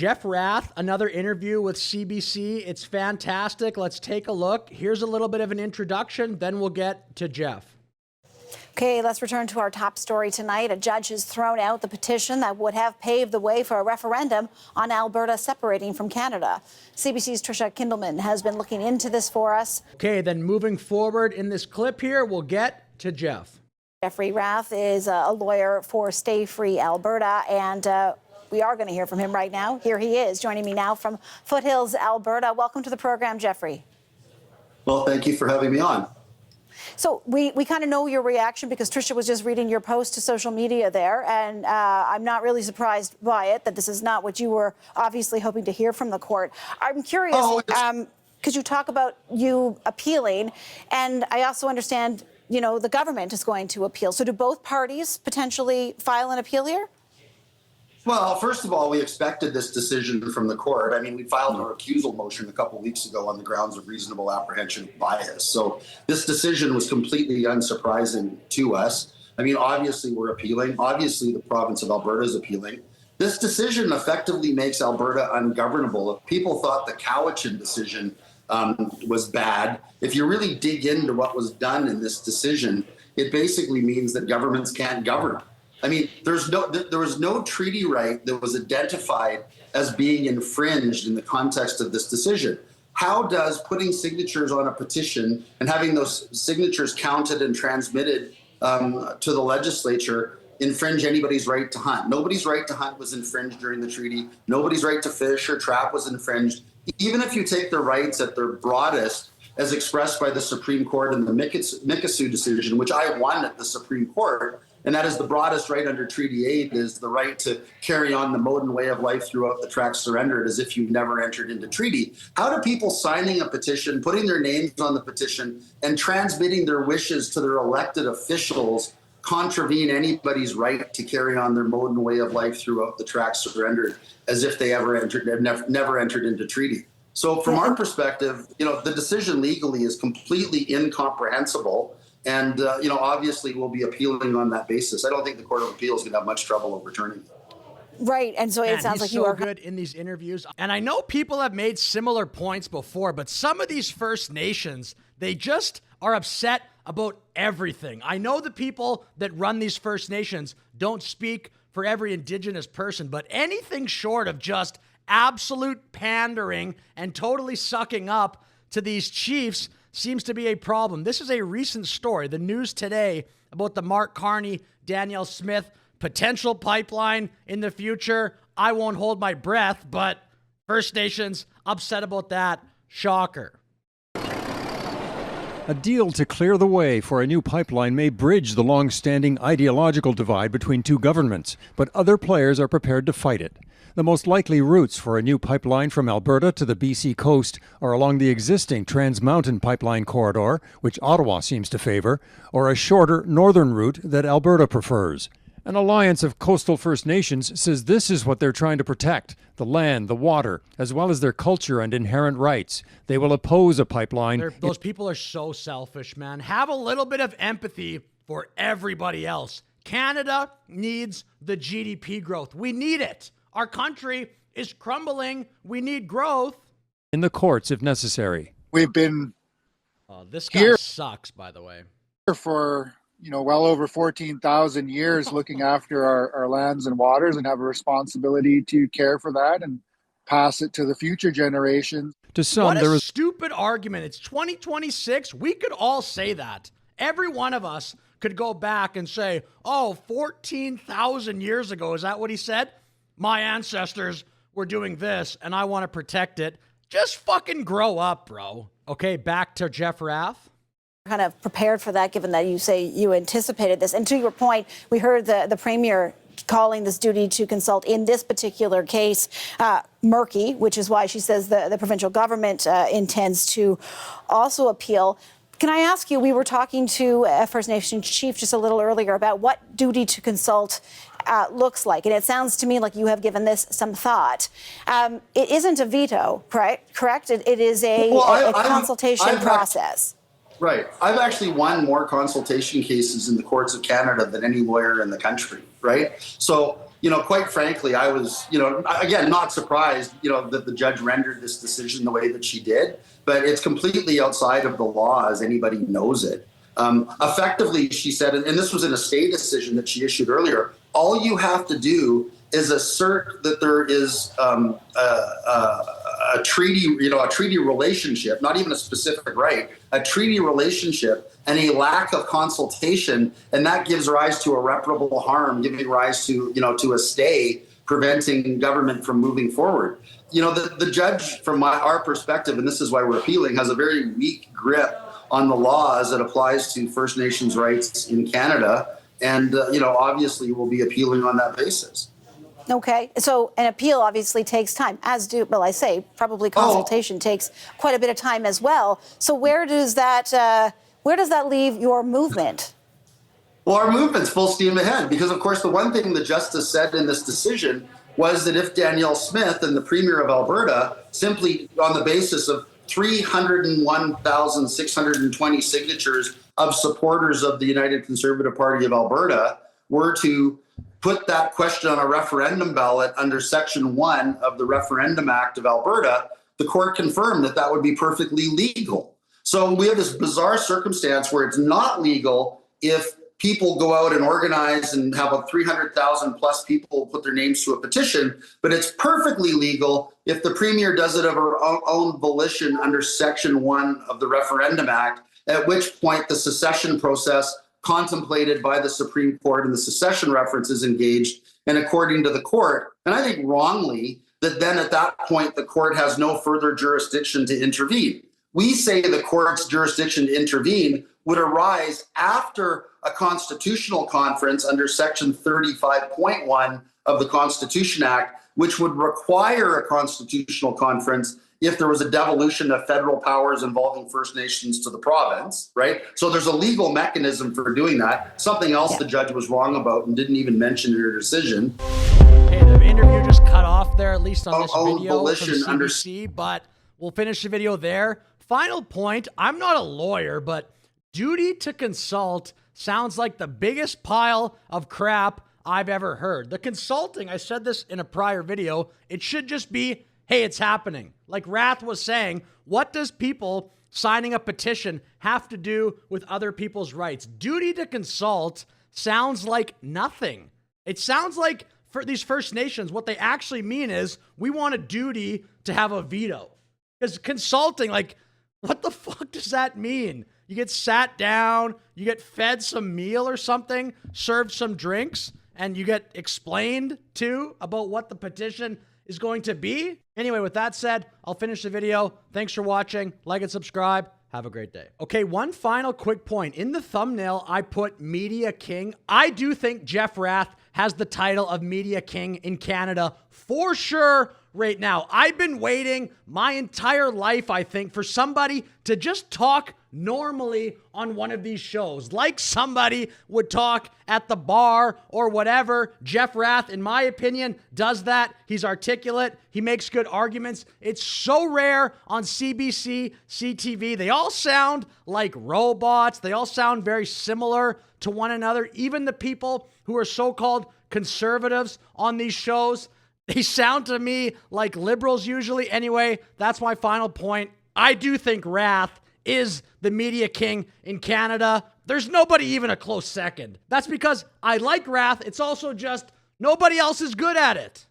Jeff Rath, another interview with CBC. It's fantastic. Let's take a look. Here's a little bit of an introduction, then we'll get to Jeff. Okay, let's return to our top story tonight. A judge has thrown out the petition that would have paved the way for a referendum on Alberta separating from Canada. CBC's Trisha Kindleman has been looking into this for us. Okay, then moving forward in this clip here, we'll get to Jeff. Jeffrey Rath is a lawyer for Stay Free Alberta, and we are going to hear from him right now. Here he is, joining me now from Foothills, Alberta. Welcome to the program, Jeffrey. Well, thank you for having me on. So we kind of know your reaction because Trisha was just reading your post to social media there, and I'm not really surprised by it, that this is not what you were obviously hoping to hear from the court. I'm curious, because you talk about you appealing, and I also understand, you know, the government is going to appeal. So do both parties potentially file an appeal here? Well, first of all, we expected this decision from the court. I mean, we filed a recusal motion a couple of weeks ago on the grounds of reasonable apprehension of bias. So this decision was completely unsurprising to us. I mean, obviously we're appealing. Obviously the province of Alberta is appealing. This decision effectively makes Alberta ungovernable. If people thought the Cowichan decision was bad, if you really dig into what was done in this decision, it basically means that governments can't govern. I mean, there was no treaty right that was identified as being infringed in the context of this decision. How does putting signatures on a petition and having those signatures counted and transmitted to the legislature infringe anybody's right to hunt? Nobody's right to hunt was infringed during the treaty. Nobody's right to fish or trap was infringed. Even if you take the rights at their broadest, as expressed by the Supreme Court in the Mikisew decision, which I won at the Supreme Court, and that is the broadest right under Treaty 8 is the right to carry on the mode and way of life throughout the tract surrendered as if you never entered into treaty. How do people signing a petition, putting their names on the petition, and transmitting their wishes to their elected officials contravene anybody's right to carry on their mode and way of life throughout the tract surrendered as if they never entered into treaty? So from our perspective, you know, the decision legally is completely incomprehensible. And, you know, obviously we'll be appealing on that basis. I don't think the Court of Appeal is going to have much trouble overturning it. Right. And so it sounds like you are good in these interviews. And I know people have made similar points before, but some of these First Nations, they just are upset about everything. I know the people that run these First Nations don't speak for every Indigenous person, but anything short of just absolute pandering and totally sucking up to these chiefs seems to be a problem. This is a recent story, the news today, about the Mark Carney, Danielle Smith potential pipeline in the future. I won't hold my breath, but First Nations upset about that. Shocker. A deal to clear the way for a new pipeline may bridge the long-standing ideological divide between two governments, but other players are prepared to fight it. The most likely routes for a new pipeline from Alberta to the BC coast are along the existing Trans Mountain pipeline corridor, which Ottawa seems to favor, or a shorter northern route that Alberta prefers. An alliance of coastal First Nations says this is what they're trying to protect: the land, the water, as well as their culture and inherent rights. They will oppose a pipeline. Those people are so selfish, man. Have a little bit of empathy for everybody else. Canada needs the GDP growth. We need it. Our country is crumbling. We need growth. In the courts, if necessary. We've been this guy sucks, by the way. For, you know, well over 14,000 years looking after our lands and waters, and have a responsibility to care for that and pass it to the future generations. To some, what a stupid argument. It's 2026. We could all say that. Every one of us could go back and say, oh, 14,000 years ago, is that what he said? My ancestors were doing this, and I want to protect it. Just fucking grow up, bro. Okay, back to Jeff Rath. Kind of prepared for that, given that you say you anticipated this. And to your point, we heard the Premier calling this duty to consult in this particular case murky, which is why she says the provincial government intends to also appeal. Can I ask you, we were talking to a First Nation chief just a little earlier about what duty to consult looks like. And it sounds to me like you have given this some thought. It isn't a veto, correct? It is a consultation process. Right. I've actually won more consultation cases in the courts of Canada than any lawyer in the country, right? So quite frankly, I was, again, not surprised, that the judge rendered this decision the way that she did, but it's completely outside of the law as anybody knows it. Effectively, she said, and this was in a stay decision that she issued earlier, all you have to do is assert that there is a treaty, a treaty relationship, not even a specific right, a treaty relationship and a lack of consultation, and that gives rise to irreparable harm, giving rise to, to a stay, preventing government from moving forward. The judge, from our perspective, and this is why we're appealing, has a very weak grip on the law as it applies to First Nations rights in Canada, and obviously we'll be appealing on that basis. Okay, so an appeal obviously takes time, as do, well, I say probably consultation takes quite a bit of time as well. So where does that leave your movement? Well, our movement's full steam ahead because, of course, the one thing the justice said in this decision was that if Danielle Smith and the Premier of Alberta, simply on the basis of 301,620 signatures of supporters of the United Conservative Party of Alberta, were to put that question on a referendum ballot under Section 1 of the Referendum Act of Alberta, the court confirmed that that would be perfectly legal. So we have this bizarre circumstance where it's not legal if people go out and organize and have a 300,000 plus people put their names to a petition, but it's perfectly legal if the Premier does it of her own volition under Section 1 of the Referendum Act, at which point the secession process contemplated by the Supreme Court and the secession reference is engaged. And according to the court, and I think wrongly, that then at that point, the court has no further jurisdiction to intervene. We say the court's jurisdiction to intervene would arise after a constitutional conference under Section 35.1 of the Constitution Act, which would require a constitutional conference if there was a devolution of federal powers involving First Nations to the province, right? So there's a legal mechanism for doing that. Something else the judge was wrong about and didn't even mention in her decision. Okay, the interview just cut off there, at least on this video from volition CBC, but we'll finish the video there. Final point, I'm not a lawyer, but duty to consult sounds like the biggest pile of crap I've ever heard. The consulting, I said this in a prior video, it should just be, hey, it's happening. Like Rath was saying, what does people signing a petition have to do with other people's rights? Duty to consult sounds like nothing. It sounds like for these First Nations, what they actually mean is we want a duty to have a veto. Because consulting, like, what the fuck does that mean? You get sat down, you get fed some meal or something, served some drinks, and you get explained to about what the petition is going to be. Anyway, with that said, I'll finish the video. Thanks for watching. Like and subscribe. Have a great day. Okay, one final quick point. In the thumbnail, I put Media King. I do think Jeff Rath has the title of Media King in Canada for sure right now. I've been waiting my entire life, I think, for somebody to just talk normally on one of these shows, like somebody would talk at the bar or whatever. Jeff Rath, in my opinion, does that. He's articulate. He makes good arguments. It's so rare on CBC, CTV. They all sound like robots. They all sound very similar to one another. Even the people who are so-called conservatives on these shows, they sound to me like liberals usually. Anyway, that's my final point. I do think Rath is the media king in Canada. There's nobody even a close second. That's because I like Rath. It's also just nobody else is good at it.